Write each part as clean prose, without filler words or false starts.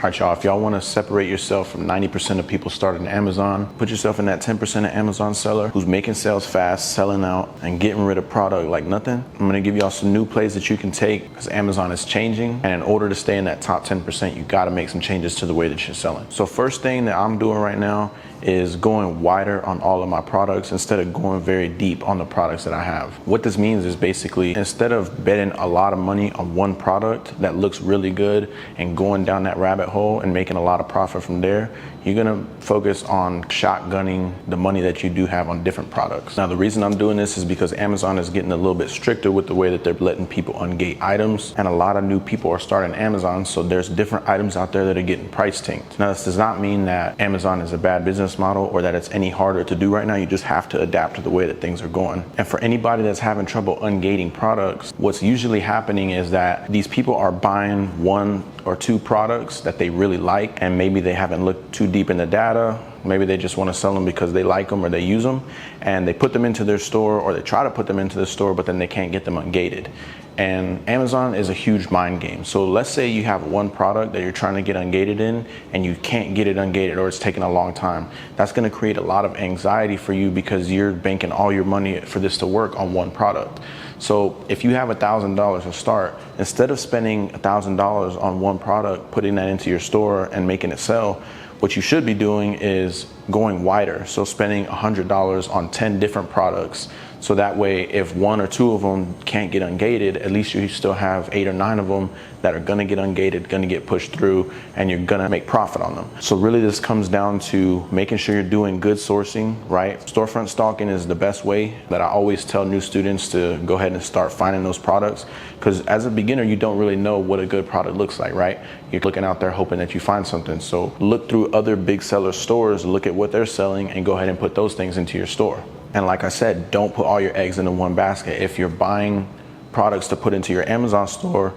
right, y'all, if y'all want to separate yourself from 90% of people starting Amazon, put yourself in that 10% of Amazon seller who's making sales fast, selling out, and getting rid of product like nothing. I'm going to give y'all some new plays that you can take because Amazon is changing. And in order to stay in that top 10%, you got to make some changes to the way that you're selling. So first thing that I'm doing right now is going wider on all of my products instead of going very deep on the products that I have. What this means is basically instead of betting a lot of money on one product that looks really good and going down that rabbit hole and making a lot of profit from there, you're gonna focus on shotgunning the money that you do have on different products. Now, the reason I'm doing this is because Amazon is getting a little bit stricter with the way that they're letting people ungate items, and a lot of new people are starting Amazon, so there's different items out there that are getting price tanked. Now, this does not mean that Amazon is a bad business model or that it's any harder to do right now. You just have to adapt to the way that things are going. And for anybody that's having trouble ungating products, what's usually happening is that these people are buying one or two products that they really like, and maybe they haven't looked too deep in the data. Maybe they just want to sell them because they like them or they use them, and they put them into their store, or they try to put them into the store, but then they can't get them ungated. And Amazon is a huge mind game. So let's say you have one product that you're trying to get ungated in and you can't get it ungated, or it's taking a long time. That's going to create a lot of anxiety for you because you're banking all your money for this to work on one product. So if you have $1,000 to start, instead of spending $1,000 on one product, putting that into your store and making it sell, what you should be doing is going wider. So spending $100 on 10 different products. So that way, if one or two of them can't get ungated, at least you still have 8 or 9 of them that are gonna get ungated, gonna get pushed through, and you're gonna make profit on them. So really this comes down to making sure you're doing good sourcing, right? Storefront stalking is the best way that I always tell new students to go ahead and start finding those products. Because as a beginner, you don't really know what a good product looks like, right? You're looking out there hoping that you find something. So look through other big seller stores, look at what they're selling, and go ahead and put those things into your store. And like I said, don't put all your eggs into one basket. If you're buying products to put into your Amazon store,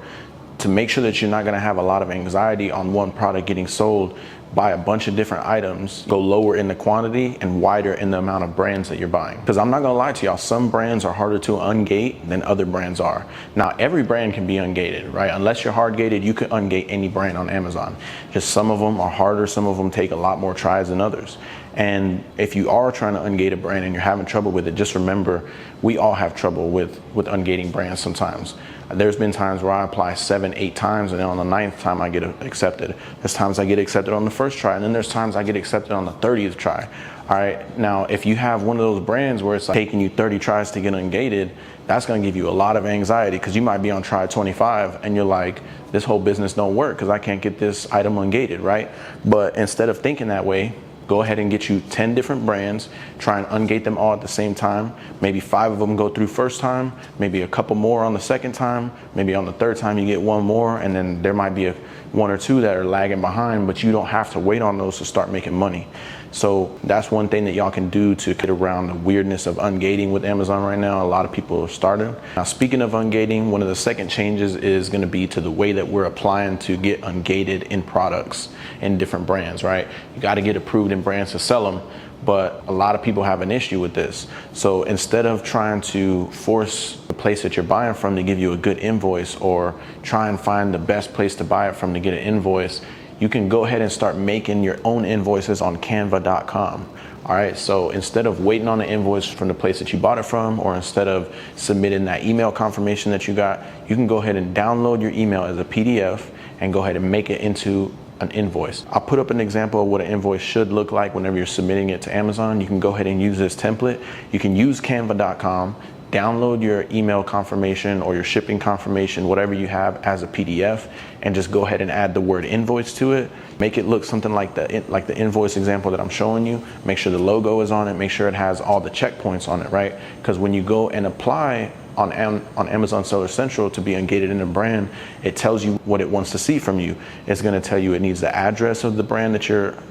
to make sure that you're not gonna have a lot of anxiety on one product getting sold, buy a bunch of different items, go lower in the quantity and wider in the amount of brands that you're buying. Because I'm not gonna lie to y'all, some brands are harder to ungate than other brands are. Now, every brand can be ungated, right? Unless you're hard gated, you can ungate any brand on Amazon. Just some of them are harder, some of them take a lot more tries than others. And if you are trying to ungate a brand and you're having trouble with it, just remember, we all have trouble with ungating brands sometimes. There's been times where I apply 7, 8 times, and then on the 9th time I get accepted. There's times I get accepted on the first try, and then there's times I get accepted on the 30th try. All right, now if you have one of those brands where it's like taking you 30 tries to get ungated, that's gonna give you a lot of anxiety because you might be on try 25 and you're like, this whole business don't work because I can't get this item ungated, right? But instead of thinking that way, go ahead and get you 10 different brands, try and ungate them all at the same time. Maybe 5 of them go through first time, maybe a couple more on the second time, maybe on the third time you get one more, and then there might be 1 or 2 that are lagging behind, but you don't have to wait on those to start making money. So that's one thing that y'all can do to get around the weirdness of ungating with Amazon right now. A lot of people are starting. Now, speaking of ungating, one of the second changes is going to be to the way that we're applying to get ungated in products in different brands, right? You got to get approved in brands to sell them, but a lot of people have an issue with this. So instead of trying to force the place that you're buying from to give you a good invoice, or try and find the best place to buy it from to get an invoice, you can go ahead and start making your own invoices on canva.com. All right, so instead of waiting on an invoice from the place that you bought it from, or instead of submitting that email confirmation that you got, you can go ahead and download your email as a PDF and go ahead and make it into an invoice. I'll put up an example of what an invoice should look like whenever you're submitting it to Amazon. You can go ahead and use this template. You can use canva.com, download your email confirmation or your shipping confirmation, whatever you have, as a PDF, and just go ahead and add the word invoice to it. Make it look something like the invoice example that I'm showing you. Make sure the logo is on it. Make sure it has all the checkpoints on it, right? Because when you go and apply on Amazon Seller Central to be ungated in a brand, it tells you what it wants to see from you. It's going to tell you it needs the address of the brand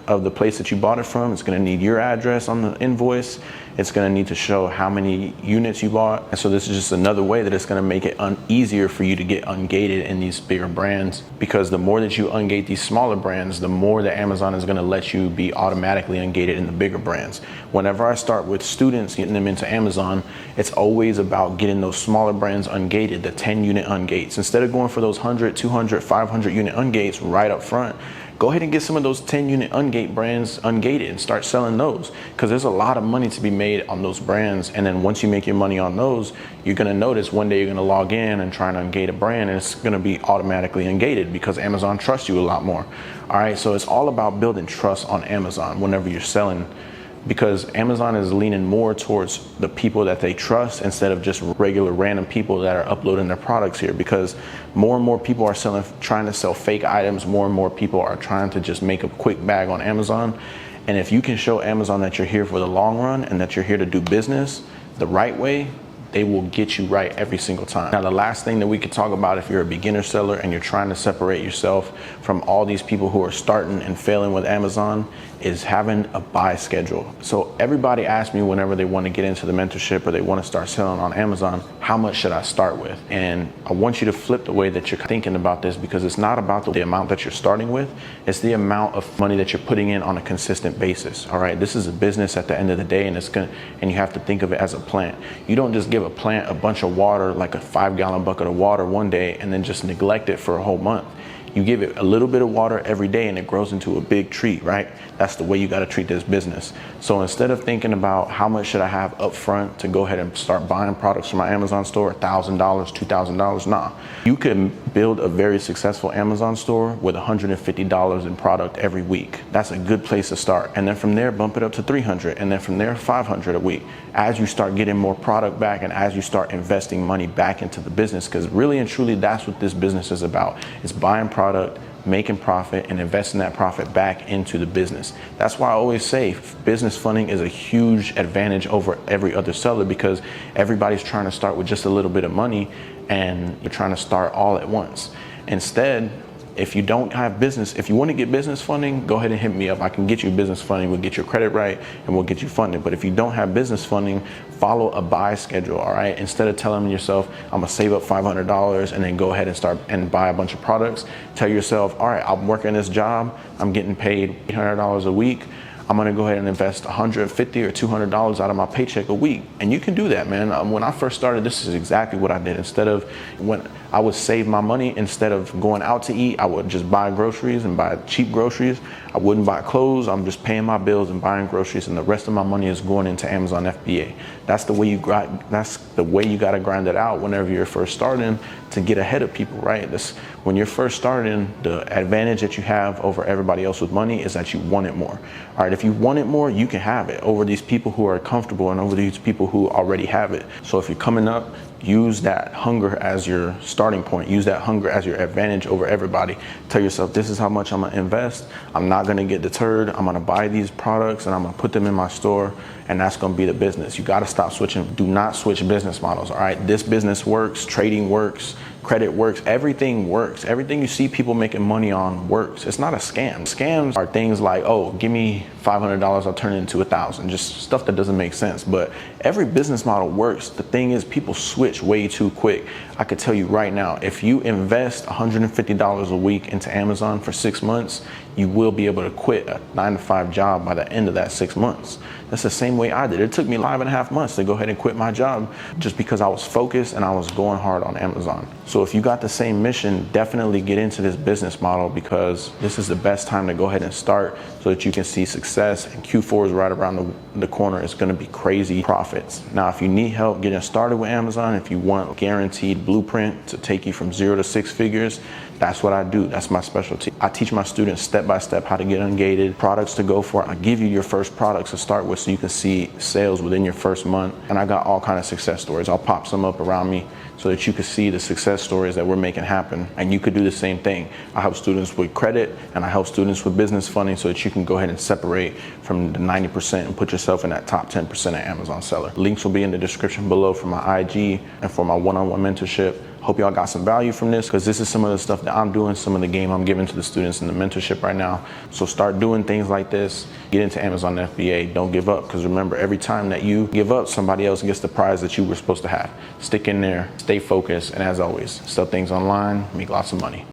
of the place that you bought it from. It's going to need your address on the invoice. It's going to need to show how many units you bought. And so this is just another way that it's going to make it easier for you to get ungated in these bigger brands, because the more that you ungate these smaller brands, the more that Amazon is going to let you be automatically ungated in the bigger brands. Whenever I start with students getting them into Amazon, it's always about getting those smaller brands ungated, the 10 unit ungates. Instead of going for those 100, 200, 500 unit ungates right up front, go ahead and get some of those 10-unit Ungate brands ungated and start selling those, because there's a lot of money to be made on those brands. And then once you make your money on those, you're going to notice one day you're going to log in and try to ungate a brand, and it's going to be automatically ungated because Amazon trusts you a lot more. All right, so it's all about building trust on Amazon whenever you're selling, because Amazon is leaning more towards the people that they trust instead of just regular random people that are uploading their products here, because more and more people are trying to sell fake items. More and more people are trying to just make a quick bag on Amazon. And if you can show Amazon that you're here for the long run and that you're here to do business the right way, they will get you right every single time. Now, the last thing that we could talk about if you're a beginner seller and you're trying to separate yourself from all these people who are starting and failing with Amazon is having a buy schedule. So everybody asks me whenever they want to get into the mentorship or they want to start selling on Amazon, how much should I start with? And I want you to flip the way that you're thinking about this, because it's not about the amount that you're starting with, it's the amount of money that you're putting in on a consistent basis. All right, this is a business at the end of the day, and and you have to think of it as a plant. You don't just give a plant a bunch of water, like a 5-gallon bucket of water one day, and then just neglect it for a whole month. You give it a little bit of water every day and it grows into a big tree, right? That's the way you got to treat this business. So instead of thinking about how much should I have up front to go ahead and start buying products from my Amazon store, $1,000, $2,000, nah. You can build a very successful Amazon store with $150 in product every week. That's a good place to start. And then from there, bump it up to $300, and then from there, $500 a week. As you start getting more product back and as you start investing money back into the business, because really and truly, that's what this business is about. It's buying product, making profit, and investing that profit back into the business. That's why I always say business funding is a huge advantage over every other seller, because everybody's trying to start with just a little bit of money and you're trying to start all at once. Instead, if you don't have business, if you want to get business funding, go ahead and hit me up. I can get you business funding. We'll get your credit right and we'll get you funded. But if you don't have business funding, follow a buy schedule, all right? Instead of telling yourself, I'm gonna save up $500 and then go ahead and start and buy a bunch of products, tell yourself, all right, I'm working this job, I'm getting paid $800 a week. I'm gonna go ahead and invest $150 or $200 out of my paycheck a week. And you can do that, man. When I first started, this is exactly what I did. Instead of when I would save my money, instead of going out to eat, I would just buy groceries and buy cheap groceries. I wouldn't buy clothes. I'm just paying my bills and buying groceries, and the rest of my money is going into Amazon FBA. That's the way you gotta grind it out whenever you're first starting to get ahead of people, right? When you're first starting, the advantage that you have over everybody else with money is that you want it more. All right, if you want it more, you can have it over these people who are comfortable and over these people who already have it. So if you're coming up, use that hunger as your starting point. Use that hunger as your advantage over everybody. Tell yourself, this is how much I'm gonna invest. I'm not gonna get deterred. I'm gonna buy these products and I'm gonna put them in my store, and that's gonna be the business. You gotta stop switching. Do not switch business models, all right? This business works, trading works, credit works, everything works. Everything you see people making money on works. It's not a scam. Scams are things like, oh, give me $500, I'll turn it into $1,000. Just stuff that doesn't make sense. But every business model works. The thing is, people switch way too quick. I could tell you right now, if you invest $150 a week into Amazon for 6 months, you will be able to quit a 9-to-5 job by the end of that 6 months. That's the same way I did. It took me 5.5 months to go ahead and quit my job just because I was focused and I was going hard on Amazon. So if you got the same mission, definitely get into this business model, because this is the best time to go ahead and start so that you can see success. And Q4 is right around the corner. It's going to be crazy profits. Now, if you need help getting started with Amazon, if you want a guaranteed blueprint to take you from 0 to 6 figures, that's what I do. That's my specialty. I teach my students step by step how to get ungated, products to go for. I give you your first products to start with so you can see sales within your first month. And I got all kinds of success stories. I'll pop some up around me so that you can see the success stories that we're making happen. And you could do the same thing. I help students with credit and I help students with business funding so that you can go ahead and separate from the 90% and put yourself in that top 10% of Amazon seller. Links will be in the description below for my IG and for my one-on-one mentorship. Hope y'all got some value from this, because this is some of the stuff that I'm doing, some of the game I'm giving to the students in the mentorship right now. So start doing things like this. Get into Amazon FBA. Don't give up, because remember, every time that you give up, somebody else gets the prize that you were supposed to have. Stick in there, stay focused, and as always, sell things online, make lots of money.